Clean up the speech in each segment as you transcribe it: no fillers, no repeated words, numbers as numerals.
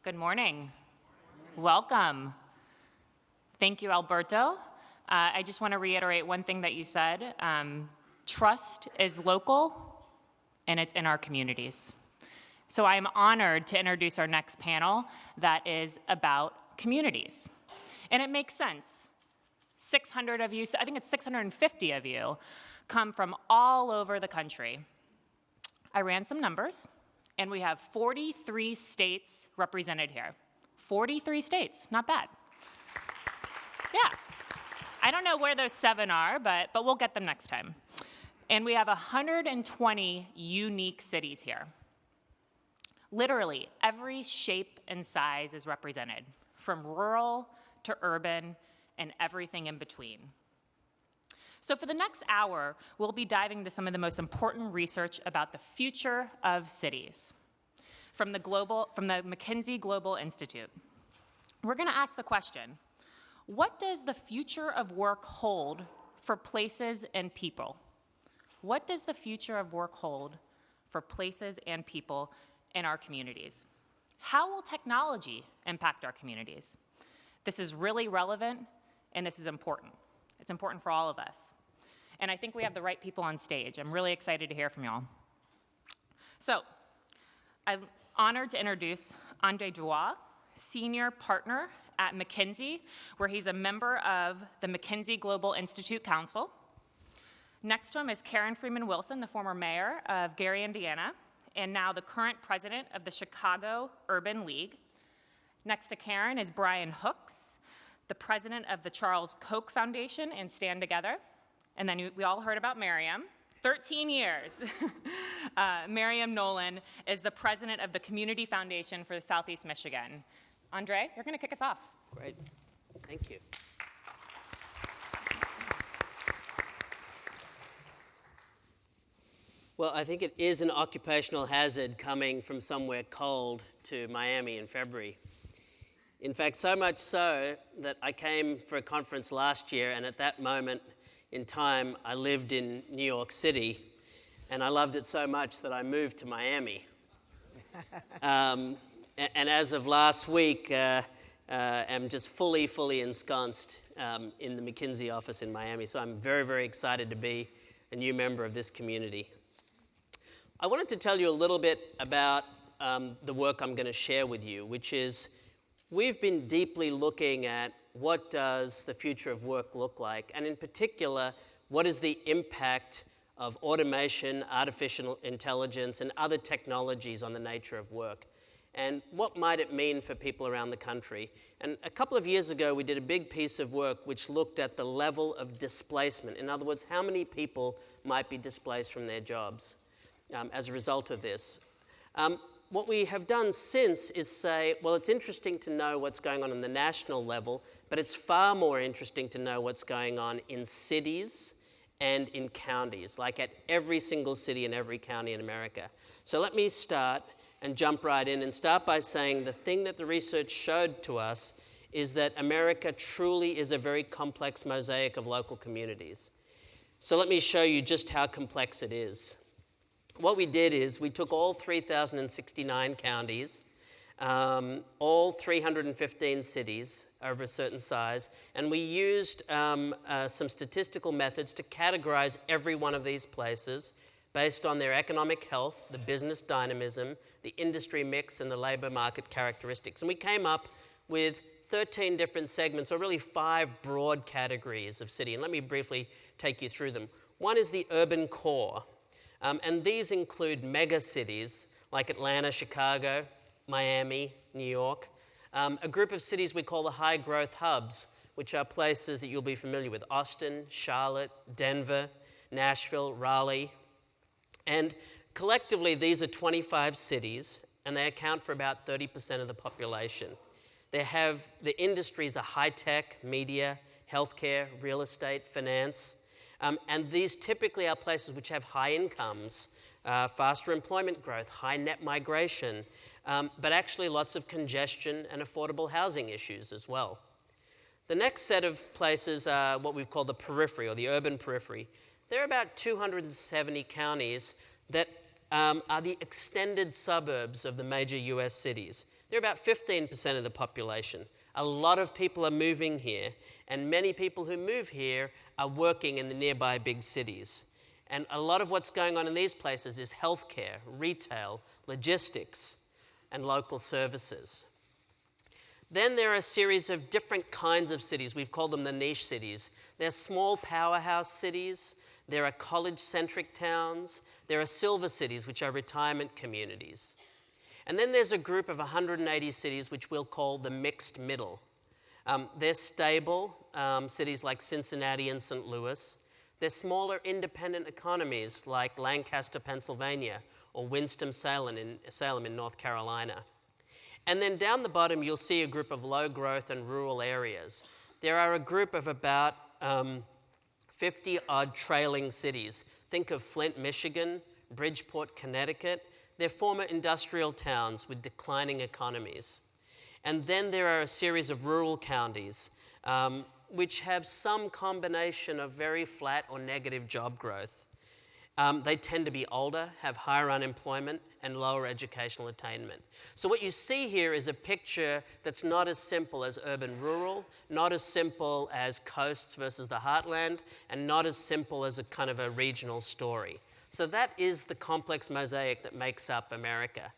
Good morning. Welcome. Thank you, Alberto. I just want to reiterate one thing that you said. Trust is local, and it's in our communities. So I'm honored to introduce our next panel that is about communities. And it makes sense. 600 of you, I think it's 650 of you, come from all over the country. I ran some numbers, and we have 43 states represented here. 43 states, not bad. Yeah. I don't know where those 7 are, but we'll get them next time. And we have 120 unique cities here. Literally, every shape and size is represented, from rural to urban and everything in between. So for the next hour, we'll be diving into some of the most important research about the future of cities from the McKinsey Global Institute. We're going to ask the question, what does the future of work hold for places and people? What does the future of work hold for places and people in our communities? How will technology impact our communities? This is really relevant, and this is important. It's important for all of us. And I think we have the right people on stage. I'm really excited to hear from y'all. So, I'm honored to introduce André, Senior Partner at McKinsey, where he's a member of the McKinsey Global Institute Council. Next to him is Karen Freeman-Wilson, the former mayor of Gary, Indiana, and now the current president of the Chicago Urban League. Next to Karen is Brian Hooks, the president of the Charles Koch Foundation and Stand Together. And then we all heard about Mariam, 13 years. Mariam Noland is the president of the Community Foundation for Southeast Michigan. André, you're going to kick us off. Great. Thank you. Well, I think it is an occupational hazard coming from somewhere cold to Miami in February. In fact, so much so that I came for a conference last year, and at that moment in time, I lived in New York City, and I loved it so much that I moved to Miami. And as of last week, I'm just fully ensconced in the McKinsey office in Miami, so I'm very, very excited to be a new member of this community. I wanted to tell you a little bit about the work I'm going to share with you, which is we've been deeply looking at what does the future of work look like, and in particular, what is the impact of automation, artificial intelligence, and other technologies on the nature of work, and what might it mean for people around the country. And a couple of years ago, we did a big piece of work which looked at the level of displacement. In other words, how many people might be displaced from their jobs as a result of this. What we have done since is say, well, it's interesting to know what's going on the national level, but it's far more interesting to know what's going on in cities and in counties, like at every single city and every county in America. So let me start and jump right in and start by saying the thing that the research showed to us is that America truly is a very complex mosaic of local communities. So let me show you just how complex it is. What we did is we took all 3,069 counties, all 315 cities over a certain size, and we used some statistical methods to categorize every one of these places based on their economic health, the business dynamism, the industry mix, and the labor market characteristics. And we came up with 13 different segments, or really 5 broad categories of city. And let me briefly take you through them. One is the urban core. And these include mega cities like Atlanta, Chicago, Miami, New York. A group of cities we call the high growth hubs, which are places that you'll be familiar with: Austin, Charlotte, Denver, Nashville, Raleigh. And collectively, these are 25 cities, and they account for about 30% of the population. The industries are high tech, media, healthcare, real estate, finance. And these typically are places which have high incomes, faster employment growth, high net migration, but actually lots of congestion and affordable housing issues as well. The next set of places are what we've called the periphery, or the urban periphery. There are about 270 counties that are the extended suburbs of the major US cities. They're about 15% of the population. A lot of people are moving here, and many people who move here are working in the nearby big cities. And a lot of what's going on in these places is healthcare, retail, logistics, and local services. Then there are a series of different kinds of cities. We've called them the niche cities. They're small powerhouse cities. There are college-centric towns. There are silver cities, which are retirement communities. And then there's a group of 180 cities which we'll call the mixed middle. They're stable, cities like Cincinnati and St. Louis. They're smaller independent economies like Lancaster, Pennsylvania, or Winston-Salem in North Carolina. And then down the bottom, you'll see a group of low growth and rural areas. There are a group of about 50-odd trailing cities. Think of Flint, Michigan, Bridgeport, Connecticut. They're former industrial towns with declining economies. And then there are a series of rural counties which have some combination of very flat or negative job growth. They tend to be older, have higher unemployment, and lower educational attainment. So what you see here is a picture that's not as simple as urban-rural, not as simple as coasts versus the heartland, and not as simple as a kind of a regional story. So that is the complex mosaic that makes up America.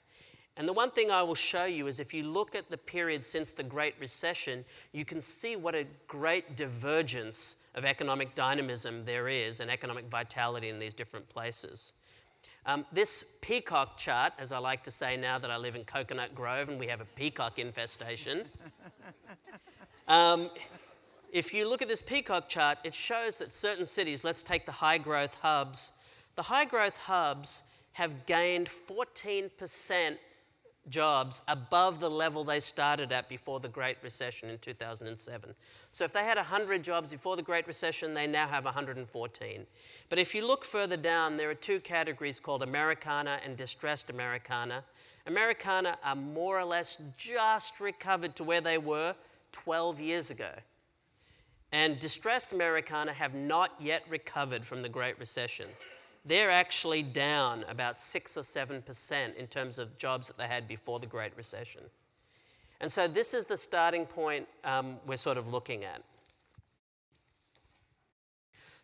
And the one thing I will show you is if you look at the period since the Great Recession, you can see what a great divergence of economic dynamism there is and economic vitality in these different places. This peacock chart, as I like to say now that I live in Coconut Grove and we have a peacock infestation, if you look at this peacock chart, it shows that certain cities, let's take the high-growth hubs, the high-growth hubs have gained 14% jobs above the level they started at before the Great Recession in 2007. So if they had 100 jobs before the Great Recession, they now have 114. But if you look further down, there are two categories called Americana and distressed Americana. Americana are more or less just recovered to where they were 12 years ago. And distressed Americana have not yet recovered from the Great Recession. They're actually down about 6 or 7% in terms of jobs that they had before the Great Recession. And so this is the starting point we're sort of looking at.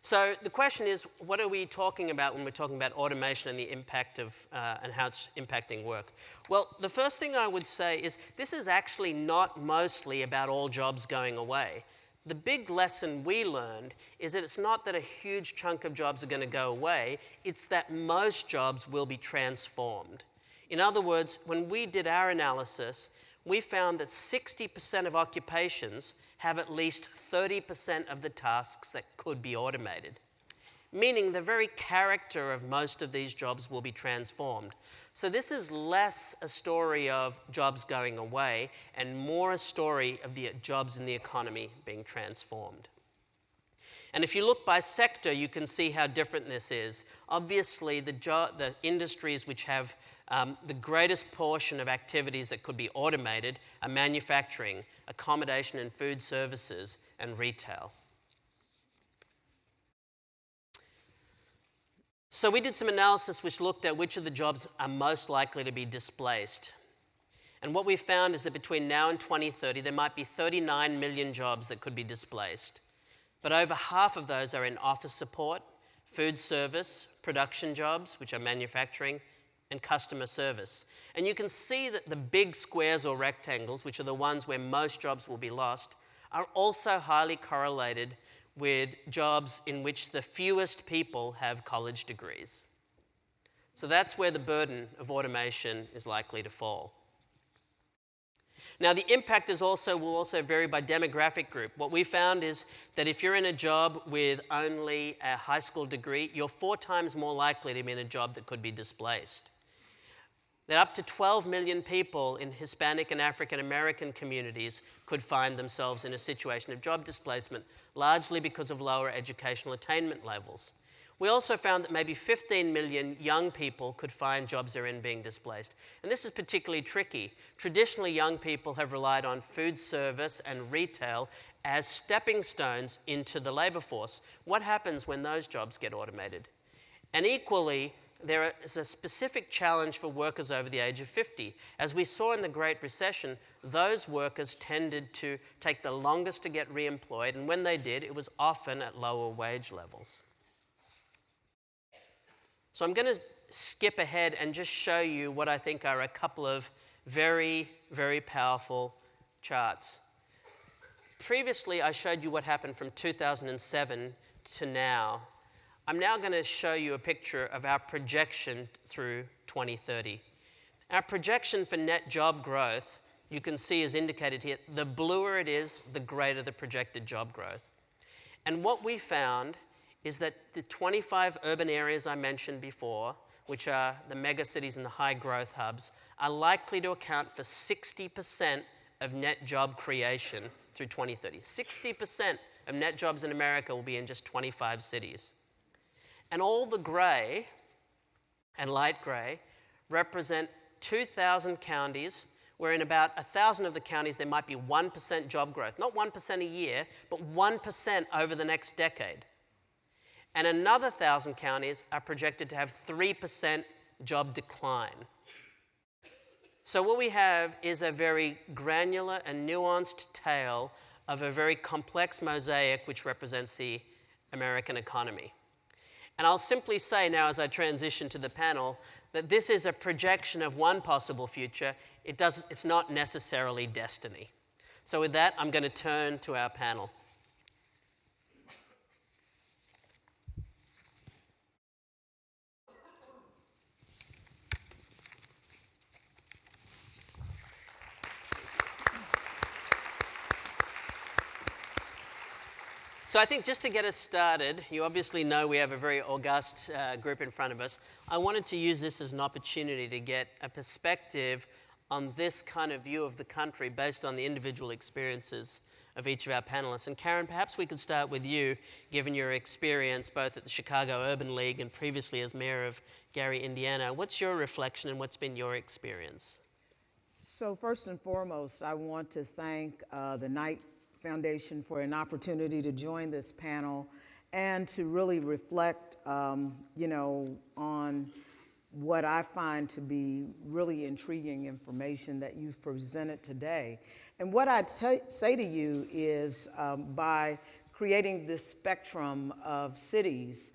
So the question is, what are we talking about when we're talking about automation and the impact of, and how it's impacting work? Well, the first thing I would say is this is actually not mostly about all jobs going away. The big lesson we learned is that it's not that a huge chunk of jobs are going to go away, it's that most jobs will be transformed. In other words, when we did our analysis, we found that 60% of occupations have at least 30% of the tasks that could be automated, meaning the very character of most of these jobs will be transformed. So this is less a story of jobs going away and more a story of the jobs in the economy being transformed. And if you look by sector, you can see how different this is. Obviously, the industries which have the greatest portion of activities that could be automated are manufacturing, accommodation and food services, and retail. So we did some analysis which looked at which of the jobs are most likely to be displaced. And what we found is that between now and 2030, there might be 39 million jobs that could be displaced. But over half of those are in office support, food service, production jobs, which are manufacturing, and customer service. And you can see that the big squares or rectangles, which are the ones where most jobs will be lost, are also highly correlated with jobs in which the fewest people have college degrees. So that's where the burden of automation is likely to fall. Now, the impact will also vary by demographic group. What we found is that if you're in a job with only a high school degree, you're 4 times more likely to be in a job that could be displaced. That up to 12 million people in Hispanic and African American communities could find themselves in a situation of job displacement, largely because of lower educational attainment levels. We also found that maybe 15 million young people could find jobs they're in being displaced. And this is particularly tricky. Traditionally, young people have relied on food service and retail as stepping stones into the labor force. What happens when those jobs get automated? And equally, there is a specific challenge for workers over the age of 50. As we saw in the Great Recession, those workers tended to take the longest to get re-employed, and when they did, it was often at lower wage levels. So I'm going to skip ahead and just show you what I think are a couple of very, very powerful charts. Previously, I showed you what happened from 2007 to now. I'm now going to show you a picture of our projection through 2030. Our projection for net job growth, you can see is indicated here. The bluer it is, the greater the projected job growth. And what we found is that the 25 urban areas I mentioned before, which are the mega cities and the high growth hubs, are likely to account for 60% of net job creation through 2030. 60% of net jobs in America will be in just 25 cities. And all the gray and light gray represent 2,000 counties, where in about 1,000 of the counties there might be 1% job growth. Not 1% a year, but 1% over the next decade. And another 1,000 counties are projected to have 3% job decline. So what we have is a very granular and nuanced tale of a very complex mosaic which represents the American economy. And I'll simply say now, as I transition to the panel, that this is a projection of one possible future. It's not necessarily destiny. So with that, I'm going to turn to our panel. So I think just to get us started, you obviously know we have a very august group in front of us. I wanted to use this as an opportunity to get a perspective on this kind of view of the country based on the individual experiences of each of our panelists. And Karen, perhaps we could start with you, given your experience both at the Chicago Urban League and previously as mayor of Gary, Indiana. What's your reflection and what's been your experience? So first and foremost, I want to thank the Knight Foundation for an opportunity to join this panel and to really reflect, on what I find to be really intriguing information that you've presented today. And what I'd say to you is by creating this spectrum of cities,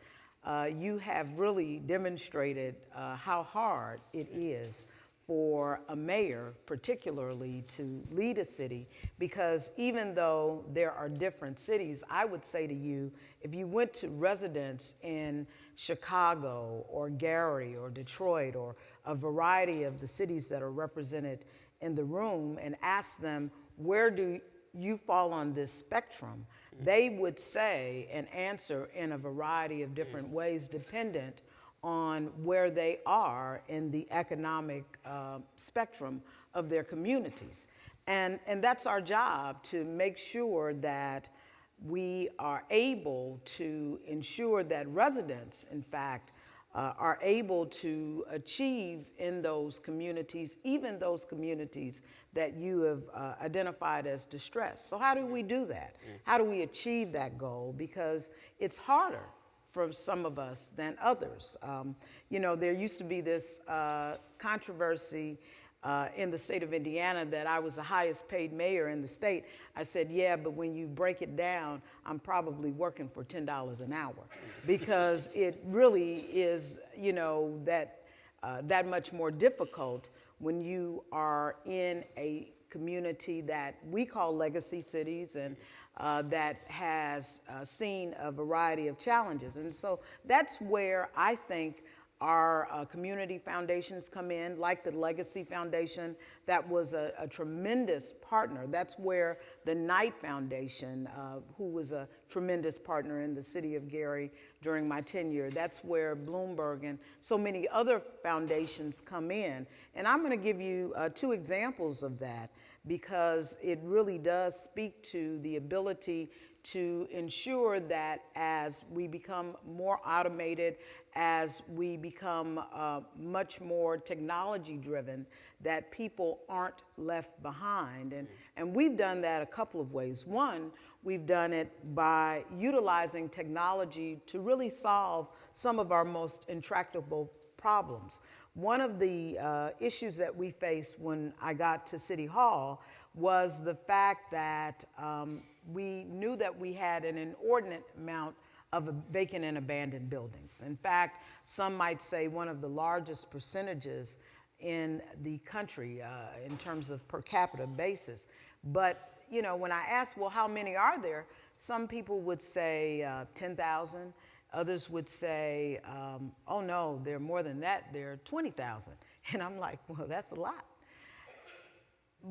you have really demonstrated how hard it is for a mayor, particularly, to lead a city, because even though there are different cities, I would say to you, if you went to residents in Chicago or Gary or Detroit or a variety of the cities that are represented in the room and asked them, where do you fall on this spectrum? They would say and answer in a variety of different ways, dependent on where they are in the economic spectrum of their communities. And that's our job, to make sure that we are able to ensure that residents, in fact, are able to achieve in those communities, even those communities that you have identified as distressed. So how do we do that? How do we achieve that goal? Because it's harder for some of us than others. There used to be this controversy in the state of Indiana that I was the highest paid mayor in the state. I said, yeah, but when you break it down, I'm probably working for $10 an hour, because it really is, that much more difficult when you are in a community that we call legacy cities, and that has seen a variety of challenges. And so that's where I think our community foundations come in, like the Legacy Foundation. That was a tremendous partner. That's where the Knight Foundation, who was a tremendous partner in the city of Gary during my tenure, that's where Bloomberg and so many other foundations come in. And I'm going to give you 2 examples of that, because it really does speak to the ability to ensure that as we become more automated, as we become much more technology driven, that people aren't left behind. And we've done that a couple of ways. One, we've done it by utilizing technology to really solve some of our most intractable problems. One of the issues that we faced when I got to City Hall was the fact that we knew that we had an inordinate amount of vacant and abandoned buildings. In fact, some might say one of the largest percentages in the country in terms of per capita basis. But, you know, when I asked, well, how many are there? Some people would say 10,000. Others would say, oh no, there are more than that, there are 20,000. And I'm like, well, that's a lot.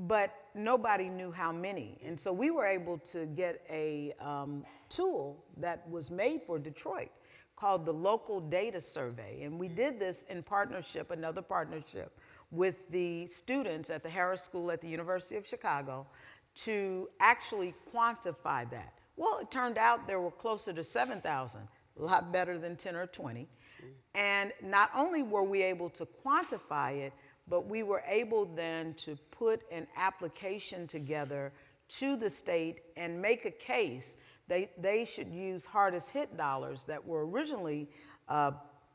But nobody knew how many. And so we were able to get a tool that was made for Detroit called the Local Data Survey. And we did this in partnership, another partnership, with the students at the Harris School at the University of Chicago to actually quantify that. Well, it turned out there were closer to 7,000, a lot better than 10 or 20. And not only were we able to quantify it, but we were able then to put an application together to the state and make a case they should use hardest hit dollars that were originally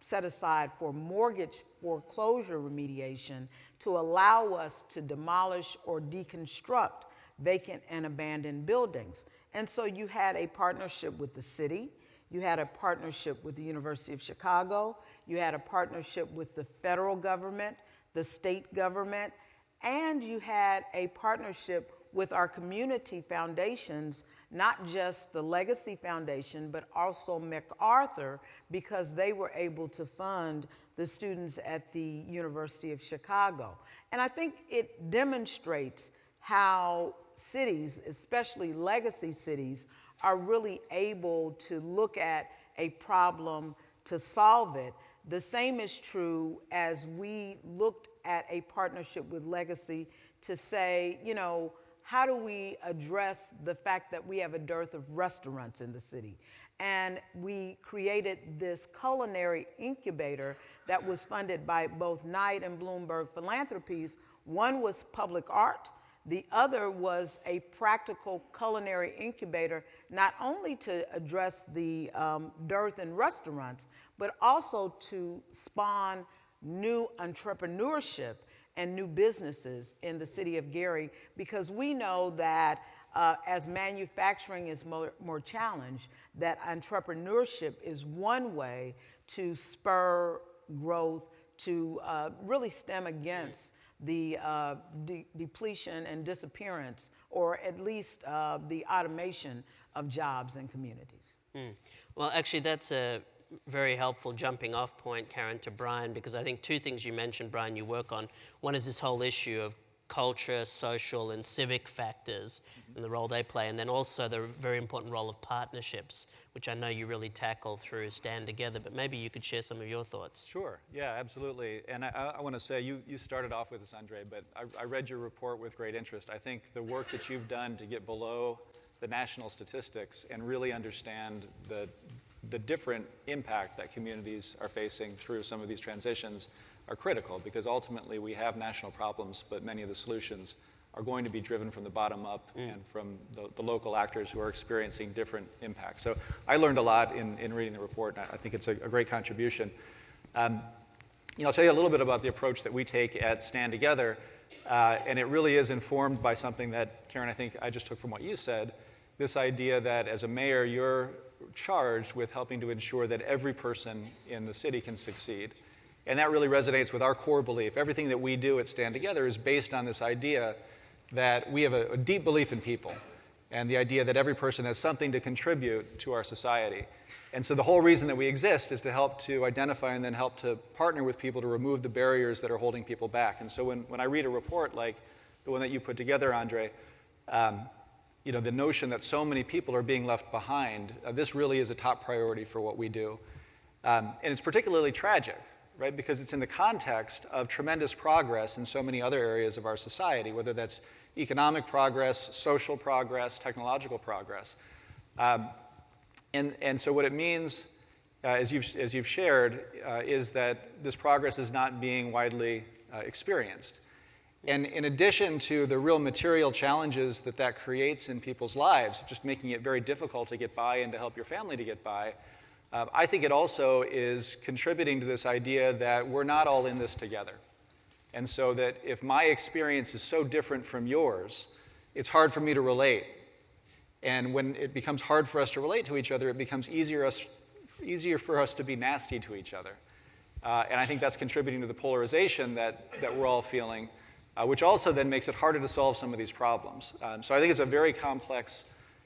set aside for mortgage foreclosure remediation to allow us to demolish or deconstruct vacant and abandoned buildings. And so you had a partnership with the city, you had a partnership with the University of Chicago, you had a partnership with the federal government, the state government, and you had a partnership with our community foundations, not just the Legacy Foundation, but also MacArthur, because they were able to fund the students at the University of Chicago. And I think it demonstrates how cities, especially legacy cities, are really able to look at a problem to solve it. The same is true as we looked at a partnership with Legacy to say, you know, how do we address the fact that we have a dearth of restaurants in the city? And we created this culinary incubator that was funded by both Knight and Bloomberg Philanthropies. One was public art. The other was a practical culinary incubator, not only to address the dearth in restaurants, but also to spawn new entrepreneurship and new businesses in the city of Gary, because we know that as manufacturing is more challenged, that entrepreneurship is one way to spur growth, to really stem against the depletion and disappearance, or at least the automation of jobs in communities. Well, actually, that's a very helpful jumping off point, Karen, to Brian, because I think two things you mentioned, Brian, you work on. One is this whole issue of culture, social, and civic factors and the role they play, and then also the very important role of partnerships, which I know you really tackle through Stand Together, but maybe you could share some of your thoughts. Sure, yeah, absolutely. And I want to say, you started off with this, André, but I read your report with great interest. I think the work that you've done to get below the national statistics and really understand the different impact that communities are facing through some of these transitions are critical, because ultimately we have national problems, but many of the solutions are going to be driven from the bottom up and from the local actors who are experiencing different impacts. So I learned a lot in reading the report, and I think it's a great contribution. I'll tell you a little bit about the approach that we take at Stand Together, and it really is informed by something that, Karen, I think I just took from what you said, this idea that as a mayor, you're charged with helping to ensure that every person in the city can succeed. And that really resonates with our core belief. Everything that we do at Stand Together is based on this idea that we have a deep belief in people, and the idea that every person has something to contribute to our society. And so the whole reason that we exist is to help to identify and then help to partner with people to remove the barriers that are holding people back. And so when I read a report like the one that you put together, André, the notion that so many people are being left behind, this really is a top priority for what we do. And it's particularly tragic, right? Because it's in the context of tremendous progress in so many other areas of our society, whether that's economic progress, social progress, technological progress. And so what it means, as you've shared, is that this progress is not being widely experienced. And in addition to the real material challenges that creates in people's lives, just making it very difficult to get by and to help your family to get by, I think it also is contributing to this idea that we're not all in this together. And so that if my experience is so different from yours, it's hard for me to relate. And when it becomes hard for us to relate to each other, it becomes easier for us to be nasty to each other. And I think that's contributing to the polarization that we're all feeling, which also then makes it harder to solve some of these problems. So I think it's a very complex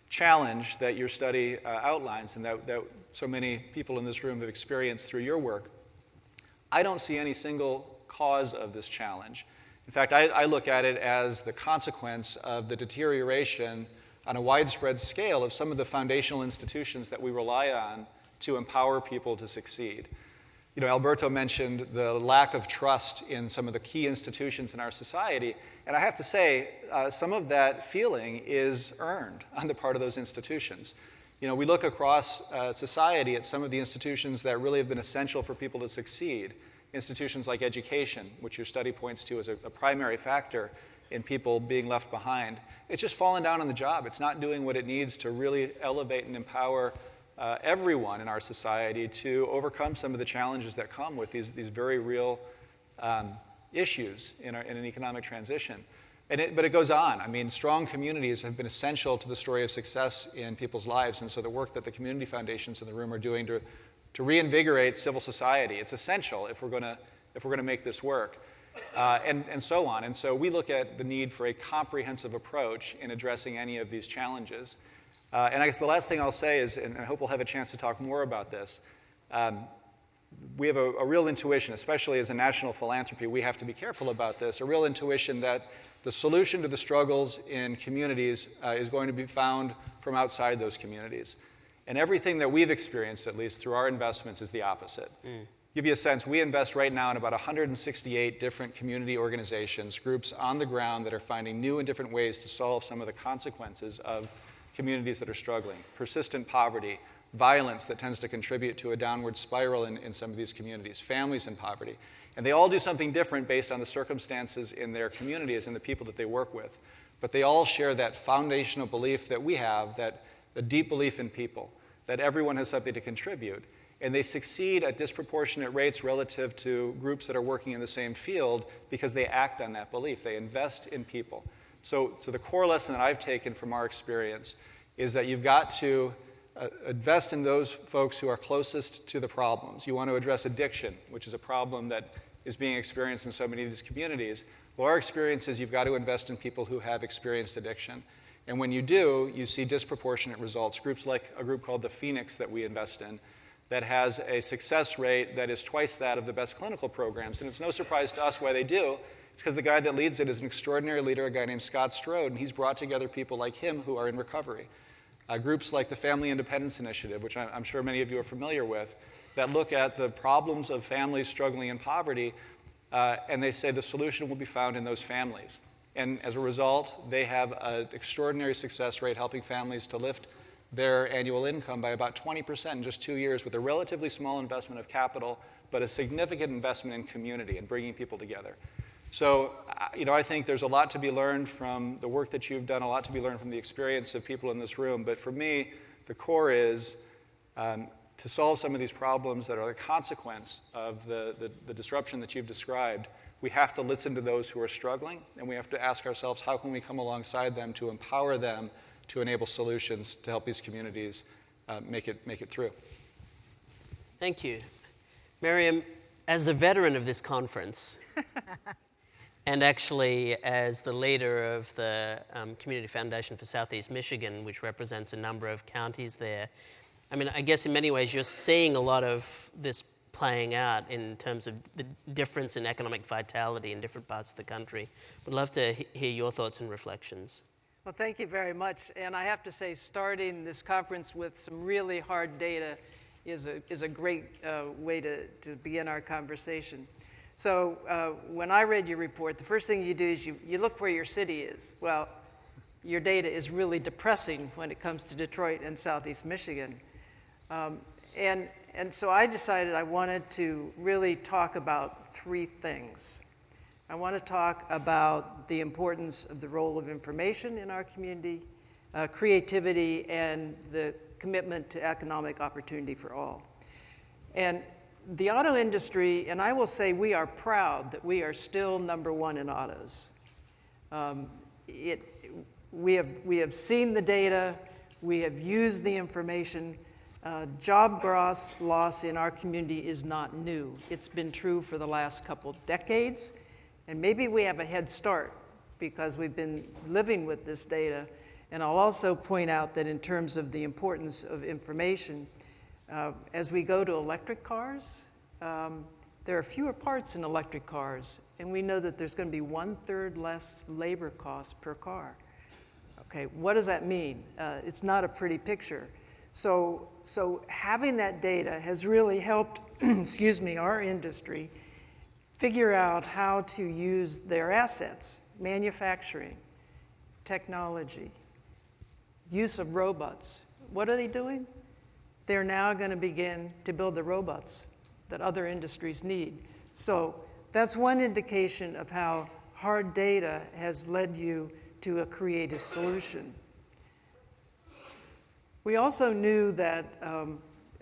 challenge that your study outlines and that so many people in this room have experienced through your work. I don't see any single cause of this challenge. In fact, I look at it as the consequence of the deterioration on a widespread scale of some of the foundational institutions that we rely on to empower people to succeed. You know, Alberto mentioned the lack of trust in some of the key institutions in our society, and I have to say, some of that feeling is earned on the part of those institutions. You know, we look across society at some of the institutions that really have been essential for people to succeed. Institutions like education, which your study points to as a primary factor in people being left behind. It's just fallen down on the job. It's not doing what it needs to really elevate and empower everyone in our society to overcome some of the challenges that come with these very real issues in an economic transition. But it goes on. I mean, strong communities have been essential to the story of success in people's lives, and so the work that the community foundations in the room are doing to reinvigorate civil society, it's essential if we're going to make this work, and so on. And so we look at the need for a comprehensive approach in addressing any of these challenges. And I guess the last thing I'll say is, and I hope we'll have a chance to talk more about this, we have a real intuition, especially as a national philanthropy, we have to be careful about this, a real intuition that the solution to the struggles in communities is going to be found from outside those communities. And everything that we've experienced, at least through our investments, is the opposite. Give you a sense, we invest right now in about 168 different community organizations, groups on the ground that are finding new and different ways to solve some of the consequences of communities that are struggling. Persistent poverty, violence that tends to contribute to a downward spiral in some of these communities, families in poverty. And they all do something different based on the circumstances in their communities and the people that they work with. But they all share that foundational belief that we have, that a deep belief in people, that everyone has something to contribute. And they succeed at disproportionate rates relative to groups that are working in the same field because they act on that belief. They invest in people. So the core lesson that I've taken from our experience is that you've got to invest in those folks who are closest to the problems. You want to address addiction, which is a problem that is being experienced in so many of these communities. Well, our experience is you've got to invest in people who have experienced addiction. And when you do, you see disproportionate results. Groups like a group called the Phoenix that we invest in that has a success rate that is twice that of the best clinical programs. And it's no surprise to us why they do. It's because the guy that leads it is an extraordinary leader, a guy named Scott Strode, and he's brought together people like him who are in recovery. Groups like the Family Independence Initiative, which I'm sure many of you are familiar with, that look at the problems of families struggling in poverty, and they say the solution will be found in those families. And as a result, they have an extraordinary success rate helping families to lift their annual income by about 20% in just 2 years with a relatively small investment of capital, but a significant investment in community and bringing people together. So, I think there's a lot to be learned from the work that you've done, a lot to be learned from the experience of people in this room. But for me, the core is to solve some of these problems that are the consequence of the disruption that you've described. We have to listen to those who are struggling, and we have to ask ourselves, how can we come alongside them to empower them to enable solutions to help these communities make it through? Thank you. Mariam, as the veteran of this conference, and actually as the leader of the Community Foundation for Southeast Michigan, which represents a number of counties there, I mean, I guess in many ways you're seeing a lot of this playing out in terms of the difference in economic vitality in different parts of the country. Would love to hear your thoughts and reflections. Well, thank you very much. And I have to say, starting this conference with some really hard data is a great way to begin our conversation. So when I read your report, the first thing you do is you look where your city is. Well, your data is really depressing when it comes to Detroit and Southeast Michigan. And so I decided I wanted to really talk about three things. I want to talk about the importance of the role of information in our community, creativity, and the commitment to economic opportunity for all. And the auto industry, and I will say we are proud that we are still #1 in autos. We have seen the data, we have used the information. Job loss in our community is not new. It's been true for the last couple decades, and maybe we have a head start because we've been living with this data. And I'll also point out that in terms of the importance of information, as we go to electric cars, there are fewer parts in electric cars, and we know that there's going to be 1/3 less labor costs per car. Okay, what does that mean? It's not a pretty picture. So having that data has really helped, excuse me, our industry figure out how to use their assets, manufacturing, technology, use of robots. What are they doing? They're now going to begin to build the robots that other industries need. So that's one indication of how hard data has led you to a creative solution. We also knew that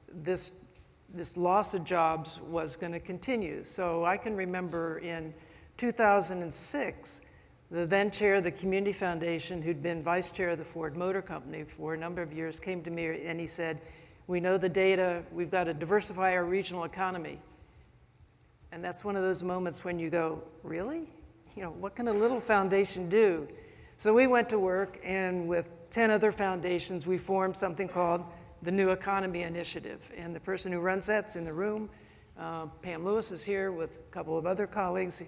this loss of jobs was going to continue. So I can remember in 2006, the then chair of the Community Foundation, who'd been vice chair of the Ford Motor Company for a number of years, came to me and he said, "We know the data, we've got to diversify our regional economy." And that's one of those moments when you go, really? You know, what can a little foundation do? So we went to work, and with 10 other foundations, we formed something called the New Economy Initiative. And the person who runs that's in the room. Pam Lewis is here with a couple of other colleagues.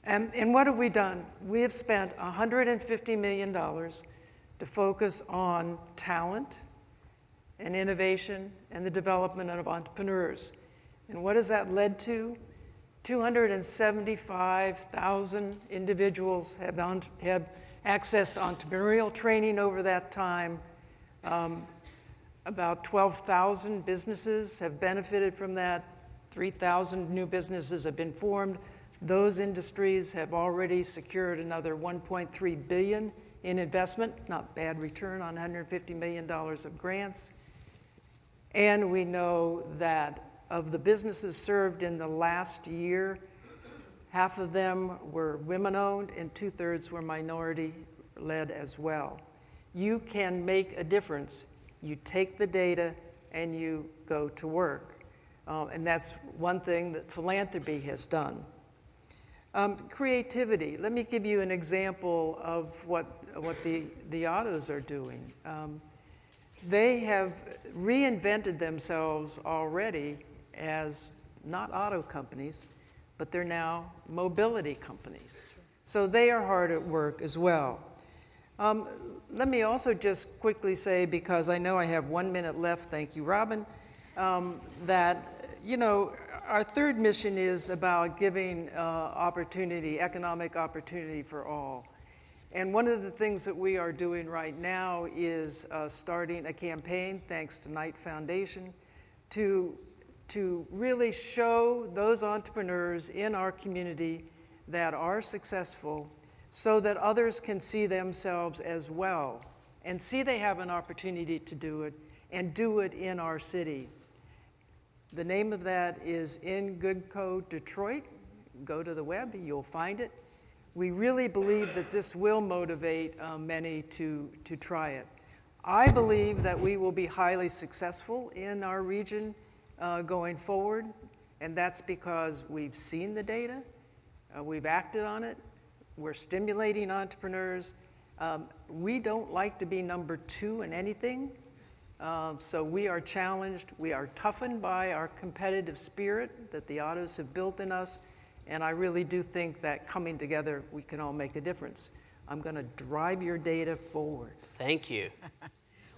And what have we done? We have spent $150 million to focus on talent and innovation and the development of entrepreneurs. And what has that led to? 275,000 individuals have accessed entrepreneurial training over that time. About 12,000 businesses have benefited from that. 3,000 new businesses have been formed. Those industries have already secured another $1.3 billion in investment, not bad return on $150 million of grants. And we know that of the businesses served in the last year, half of them were women-owned and 2/3 were minority-led as well. You can make a difference. You take the data and you go to work. And that's one thing that philanthropy has done. Creativity. Let me give you an example of what the autos are doing. They have reinvented themselves already as not auto companies, but they're now mobility companies. So they are hard at work as well. Let me also just quickly say, because I know I have 1 minute left, thank you, Robin, that, you know, our third mission is about giving opportunity, economic opportunity for all. And one of the things that we are doing right now is starting a campaign, thanks to Knight Foundation, to really show those entrepreneurs in our community that are successful so that others can see themselves as well and see they have an opportunity to do it and do it in our city. The name of that is In Good Code Detroit. Go to the web, you'll find it. We really believe that this will motivate many to try it. I believe that we will be highly successful in our region going forward, and that's because we've seen the data, we've acted on it, we're stimulating entrepreneurs. We don't like to be number 2 in anything, so we are challenged, we are toughened by our competitive spirit that the autos have built in us, and I really do think that coming together, we can all make a difference. I'm going to drive your data forward. Thank you.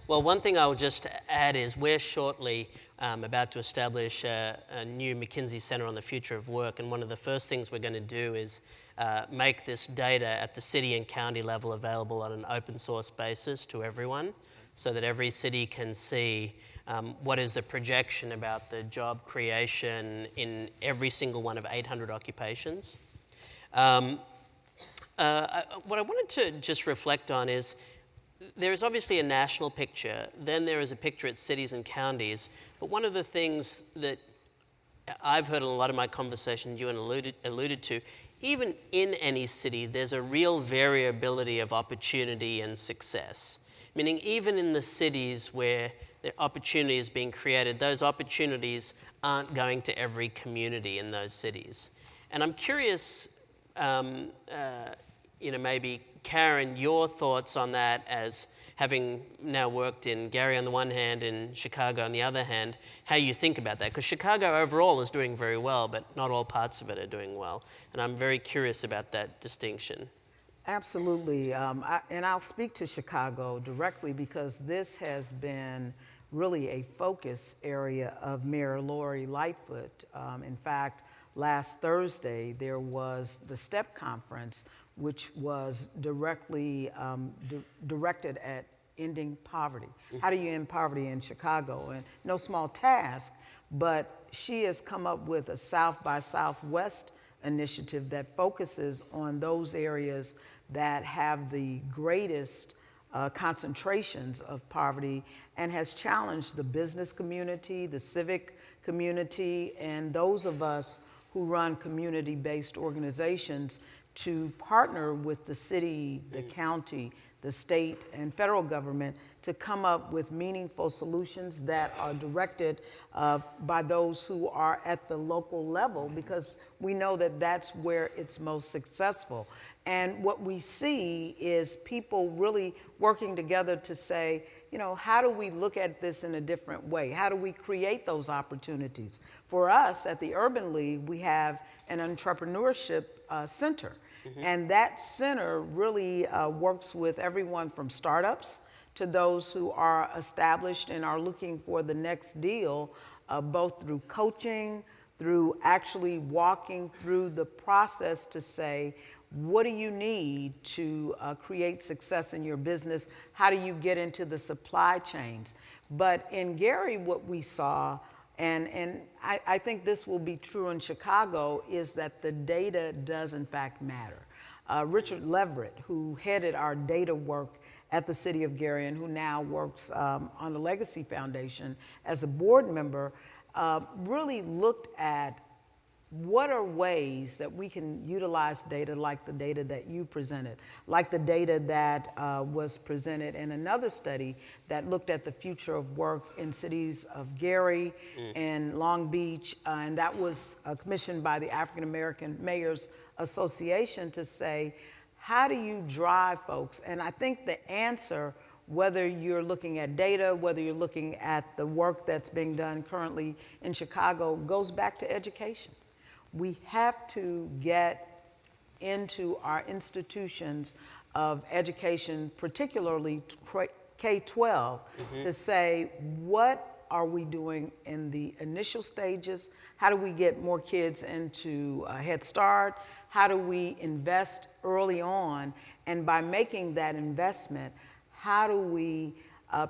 Well, one thing I will just add is we're shortly about to establish a new McKinsey Center on the Future of Work, and one of the first things we're going to do is make this data at the city and county level available on an open source basis to everyone, so that every city can see what is the projection about the job creation in every single one of 800 occupations. What I wanted to just reflect on is there is obviously a national picture, then there is a picture at cities and counties, but one of the things that I've heard in a lot of my conversations you alluded to, even in any city, there's a real variability of opportunity and success. Meaning even in the cities where the opportunity is being created, those opportunities aren't going to every community in those cities. And I'm curious, maybe Karen, your thoughts on that as having now worked in Gary on the one hand and Chicago on the other hand, how you think about that. Because Chicago overall is doing very well, but not all parts of it are doing well. And I'm very curious about that distinction. Absolutely. And I'll speak to Chicago directly because this has been really a focus area of Mayor Lori Lightfoot. In fact, last Thursday, there was the STEP conference, which was directly directed at ending poverty. How do you end poverty in Chicago? And no small task, but she has come up with a South by Southwest initiative that focuses on those areas that have the greatest concentrations of poverty and has challenged the business community, the civic community, and those of us who run community-based organizations to partner with the city, the county, the state, and federal government to come up with meaningful solutions that are directed by those who are at the local level, because we know that that's where it's most successful. And what we see is people really working together to say, how do we look at this in a different way? How do we create those opportunities? For us at the Urban League, we have an entrepreneurship center. And that center really works with everyone from startups to those who are established and are looking for the next deal, both through coaching, through actually walking through the process to say, what do you need to create success in your business? How do you get into the supply chains? But in Gary, what we saw, and I think this will be true in Chicago, is that the data does in fact matter. Richard Leverett, who headed our data work at the City of Gary and who now works on the Legacy Foundation as a board member, really looked at what are ways that we can utilize data like the data that you presented, like the data that was presented in another study that looked at the future of work in cities of Gary and Long Beach, and that was commissioned by the African American Mayors Association to say, how do you drive folks? And I think the answer, whether you're looking at data, whether you're looking at the work that's being done currently in Chicago, goes back to education. We have to get into our institutions of education, particularly K-12, to say, what are we doing in the initial stages? How do we get more kids into Head Start? How do we invest early on? And by making that investment, how do we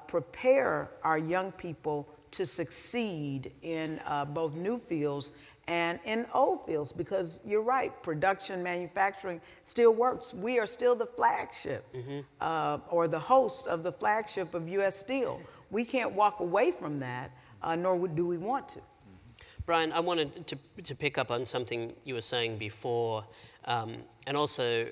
prepare our young people to succeed in both new fields and in old fields? Because you're right, production, manufacturing still works. We are still the flagship or the host of the flagship of U.S. Steel. We can't walk away from that, nor do we want to. Brian, I wanted to pick up on something you were saying before, and also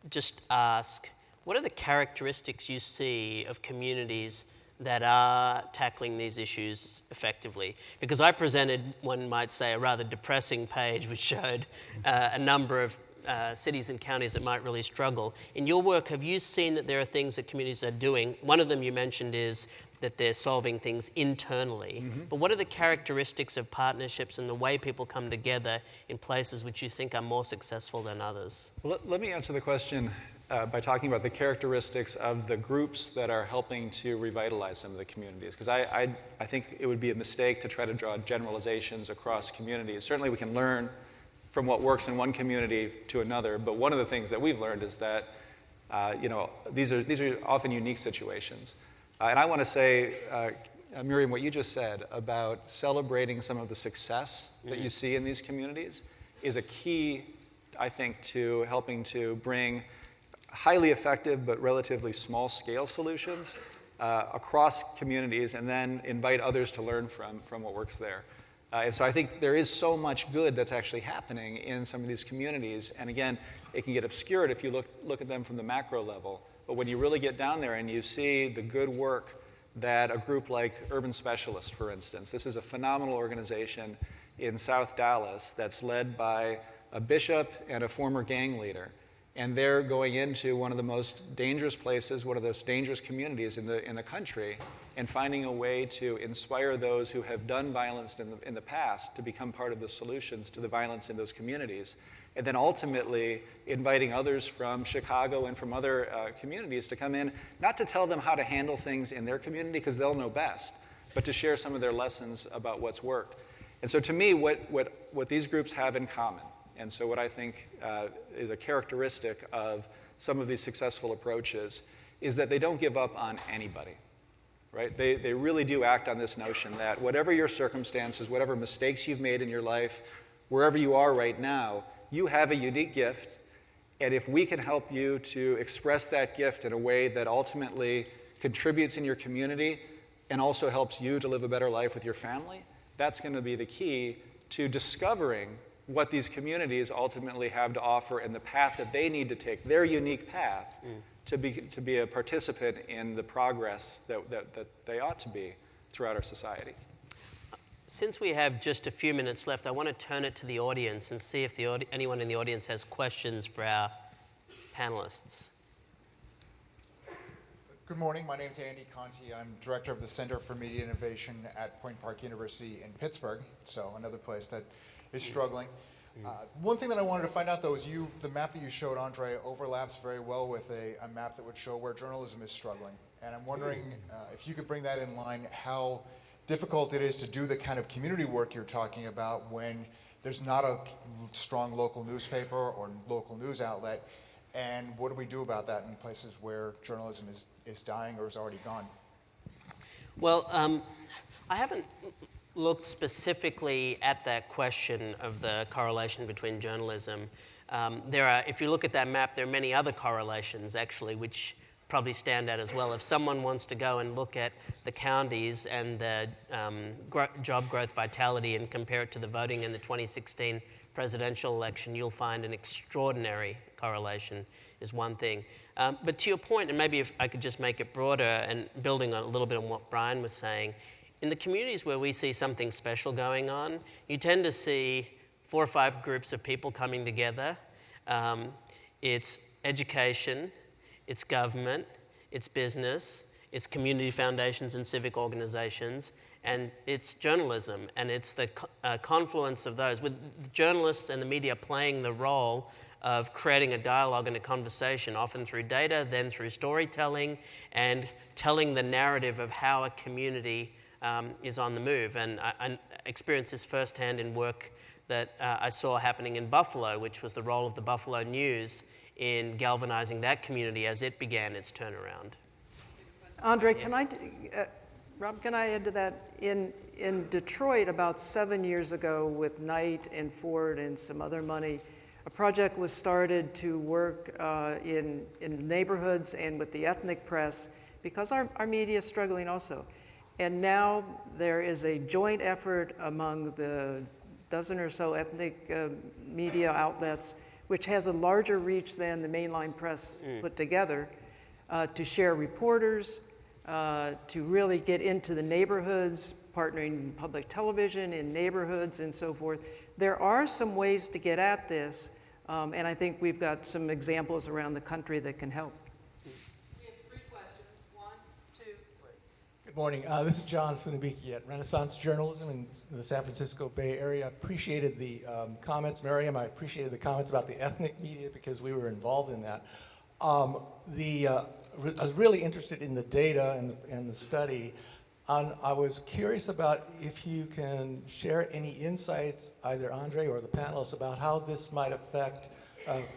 just ask, what are the characteristics you see of communities that are tackling these issues effectively? Because I presented, one might say, a rather depressing page which showed a number of cities and counties that might really struggle. In your work, have you seen that there are things that communities are doing? One of them you mentioned is that they're solving things internally. But what are the characteristics of partnerships and the way people come together in places which you think are more successful than others? Well, let me answer the question by talking about the characteristics of the groups that are helping to revitalize some of the communities. Because I think it would be a mistake to try to draw generalizations across communities. Certainly we can learn from what works in one community to another, but one of the things that we've learned is that these are often unique situations. And I want to say, Mariam, what you just said about celebrating some of the success that you see in these communities is a key, I think, to helping to bring highly effective but relatively small-scale solutions across communities and then invite others to learn from what works there. And so I think there is so much good that's actually happening in some of these communities. And again, it can get obscured if you look at them from the macro level. But when you really get down there and you see the good work that a group like Urban Specialists, for instance, this is a phenomenal organization in South Dallas that's led by a bishop and a former gang leader. And they're going into one of the most dangerous places, one of those dangerous communities in the country, and finding a way to inspire those who have done violence in the past to become part of the solutions to the violence in those communities. And then ultimately inviting others from Chicago and from other communities to come in, not to tell them how to handle things in their community, because they'll know best, but to share some of their lessons about what's worked. And so to me, what these groups have in common, and so what I think is a characteristic of some of these successful approaches, is that they don't give up on anybody, right? They really do act on this notion that whatever your circumstances, whatever mistakes you've made in your life, wherever you are right now, you have a unique gift, and if we can help you to express that gift in a way that ultimately contributes in your community and also helps you to live a better life with your family, that's going to be the key to discovering what these communities ultimately have to offer and the path that they need to take, their unique path, to be a participant in the progress that they ought to be throughout our society. Since we have just a few minutes left, I want to turn it to the audience and see if anyone in the audience has questions for our panelists. Good morning. My name is Andy Conti. I'm director of the Center for Media Innovation at Point Park University in Pittsburgh, so another place that is struggling. One thing that I wanted to find out, though, is the map that you showed, André, overlaps very well with a map that would show where journalism is struggling. And I'm wondering if you could bring that in line, how difficult it is to do the kind of community work you're talking about when there's not a strong local newspaper or local news outlet. And what do we do about that in places where journalism is dying or is already gone? Well, I haven't looked specifically at that question of the correlation between journalism. If you look at that map, there are many other correlations, actually, which probably stand out as well. If someone wants to go and look at the counties and the job growth vitality and compare it to the voting in the 2016 presidential election, you'll find an extraordinary correlation is one thing. But to your point, and maybe if I could just make it broader and building on a little bit on what Brian was saying, in the communities where we see something special going on, you tend to see 4 or 5 groups of people coming together. It's education, it's government, it's business, it's community foundations and civic organizations, and it's journalism, and it's the confluence of those, with the journalists and the media playing the role of creating a dialogue and a conversation, often through data, then through storytelling, and telling the narrative of how a community is on the move. And I experienced this firsthand in work that I saw happening in Buffalo, which was the role of the Buffalo News in galvanizing that community as it began its turnaround. André, Rob, can I add to that? In Detroit about 7 years ago with Knight and Ford and some other money, a project was started to work in neighborhoods and with the ethnic press because our media is struggling also. And now there is a joint effort among the dozen or so ethnic media outlets, which has a larger reach than the mainline press put together, to share reporters, to really get into the neighborhoods, partnering public television in neighborhoods and so forth. There are some ways to get at this, and I think we've got some examples around the country that can help. We have 3 questions. 1, 2, 3. Good morning. This is John Funabiki at Renaissance Journalism in the San Francisco Bay Area. I appreciated the comments, Mariam. I appreciated the comments about the ethnic media because we were involved in that. I was really interested in the data and the study. I was curious about if you can share any insights, either André or the panelists, about how this might affect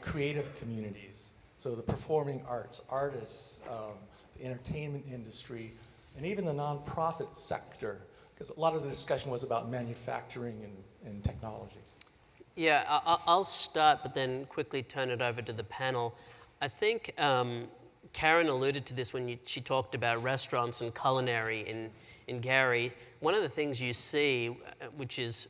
creative communities. So the performing arts, artists, the entertainment industry, and even the nonprofit sector, because a lot of the discussion was about manufacturing and technology. Yeah, I'll start, but then quickly turn it over to the panel. I think Karen alluded to this when she talked about restaurants and culinary in Gary. one of the things you see, which is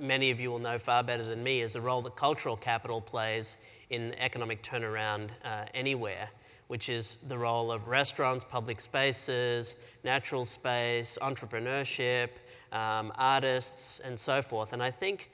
many of you will know far better than me, is the role that cultural capital plays in economic turnaround anywhere, which is the role of restaurants, public spaces, natural space, entrepreneurship, artists, and so forth. And I think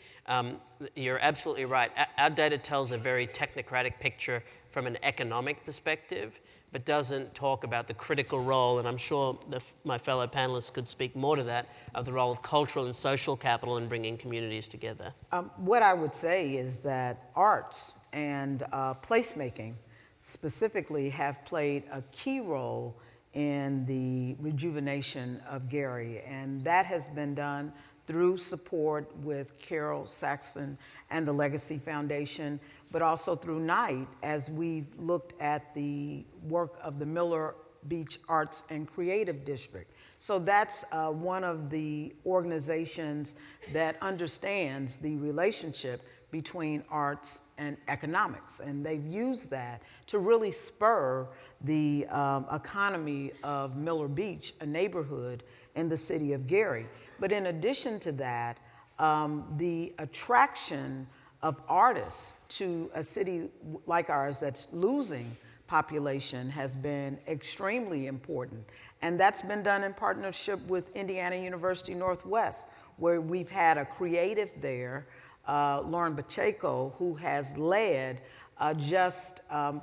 you're absolutely right. Our data tells a very technocratic picture from an economic perspective, but doesn't talk about the critical role, and I'm sure my fellow panelists could speak more to that, of the role of cultural and social capital in bringing communities together. What I would say is that arts and placemaking specifically have played a key role in the rejuvenation of Gary, and that has been done through support with Carol Saxton and the Legacy Foundation, but also through Knight as we've looked at the work of the Miller Beach Arts and Creative District. So that's one of the organizations that understands the relationship between arts and economics, and they've used that to really spur the economy of Miller Beach, a neighborhood in the city of Gary. But in addition to that, the attraction of artists to a city like ours that's losing population has been extremely important. And that's been done in partnership with Indiana University Northwest, where we've had a creative there, Lauren Pacheco, who has led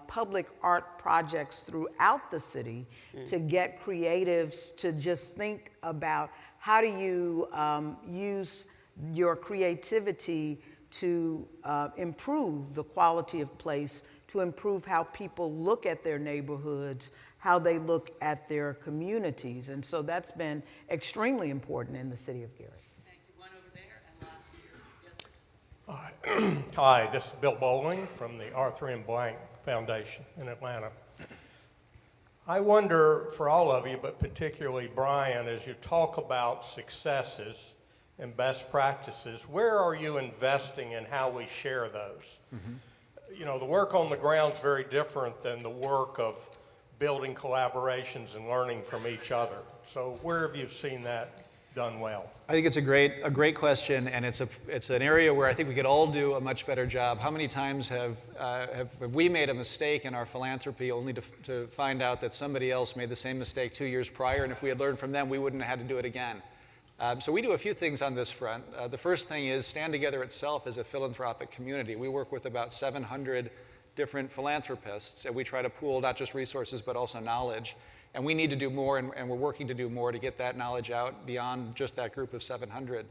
public art projects throughout the city to get creatives to just think about how do you use your creativity to improve the quality of place, to improve how people look at their neighborhoods, how they look at their communities. And so that's been extremely important in the city of Gary. Thank you. One over there and last year. Yes, sir. Hi, this is Bill Bowling from the Arthur M. Blank Foundation in Atlanta. I wonder, for all of you, but particularly Brian, as you talk about successes and best practices, where are you investing in how we share those? You know, the work on the ground is very different than the work of building collaborations and learning from each other. So where have you seen that done well? I think it's a great question, and it's an area where I think we could all do a much better job. How many times have we made a mistake in our philanthropy only to find out that somebody else made the same mistake 2 years prior, and if we had learned from them, we wouldn't have had to do it again. So we do a few things on this front. The first thing is Stand Together itself as a philanthropic community. We work with about 700 different philanthropists, and we try to pool not just resources but also knowledge. And we need to do more, and we're working to do more to get that knowledge out beyond just that group of 700.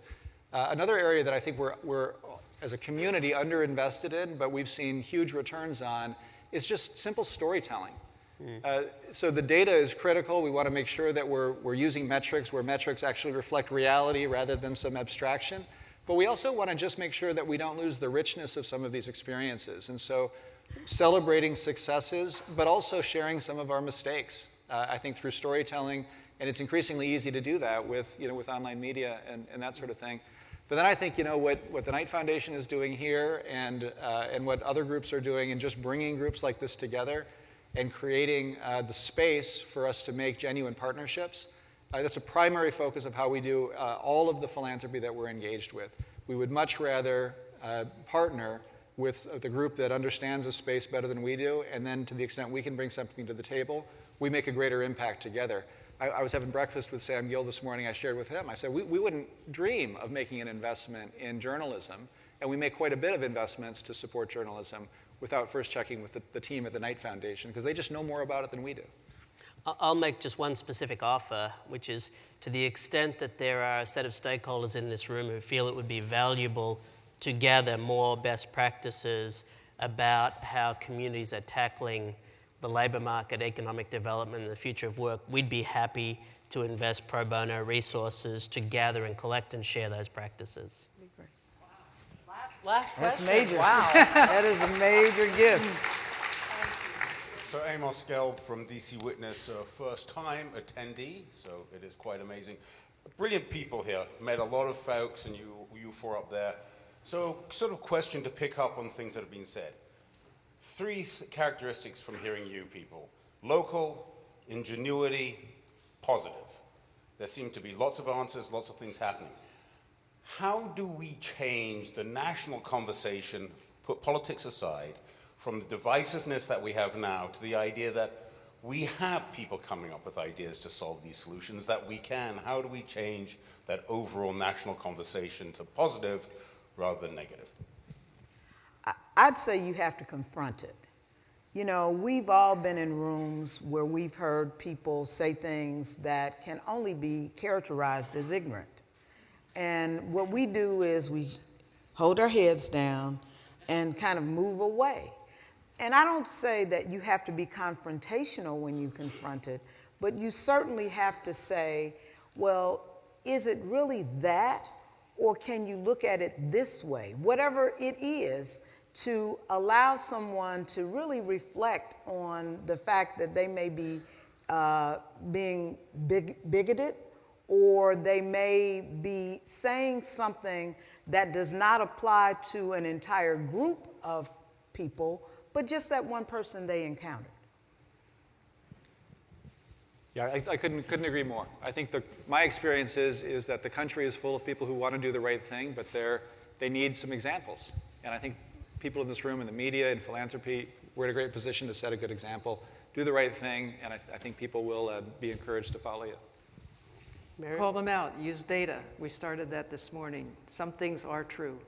Another area that I think we're as a community underinvested in, but we've seen huge returns on, is just simple storytelling. So the data is critical. We want to make sure that we're using metrics where metrics actually reflect reality rather than some abstraction. But we also want to just make sure that we don't lose the richness of some of these experiences. And so celebrating successes, but also sharing some of our mistakes, I think through storytelling. And it's increasingly easy to do that with online media and that sort of thing. But then I think what the Knight Foundation is doing here and what other groups are doing, and just bringing groups like this together and creating the space for us to make genuine partnerships. That's a primary focus of how we do all of the philanthropy that we're engaged with. We would much rather partner with the group that understands the space better than we do, and then to the extent we can bring something to the table, we make a greater impact together. I was having breakfast with Sam Gill this morning. I shared with him. I said, we wouldn't dream of making an investment in journalism, and we make quite a bit of investments to support journalism without first checking with the team at the Knight Foundation, because they just know more about it than we do. I'll make just one specific offer, which is to the extent that there are a set of stakeholders in this room who feel it would be valuable to gather more best practices about how communities are tackling the labor market, economic development, and the future of work, we'd be happy to invest pro bono resources to gather and collect and share those practices. Last That's question. major. Wow. That is a major gift. So Amos Gelb from DC Witness, first-time attendee, so it is quite amazing. Brilliant people here, met a lot of folks, and you four up there. So sort of question to pick up on things that have been said. 3 characteristics from hearing you people: local, ingenuity, positive. There seem to be lots of answers, lots of things happening. How do we change the national conversation, put politics aside, from the divisiveness that we have now to the idea that we have people coming up with ideas to solve these solutions, that we can? How do we change that overall national conversation to positive rather than negative? I'd say you have to confront it. You know, we've all been in rooms where we've heard people say things that can only be characterized as ignorant. And what we do is we hold our heads down and kind of move away. And I don't say that you have to be confrontational when you confront it, but you certainly have to say, well, is it really that? Or can you look at it this way? Whatever it is, to allow someone to really reflect on the fact that they may be being bigoted, or they may be saying something that does not apply to an entire group of people, but just that one person they encountered. Yeah, I couldn't agree more. I think my experience is that the country is full of people who want to do the right thing, but they need some examples. And I think people in this room, in the media, in philanthropy, we're in a great position to set a good example. Do the right thing, and I think people will be encouraged to follow you. Mariam? Call them out, use data. We started that this morning. Some things are true.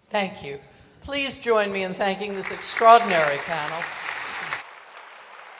Thank you. Please join me in thanking this extraordinary panel.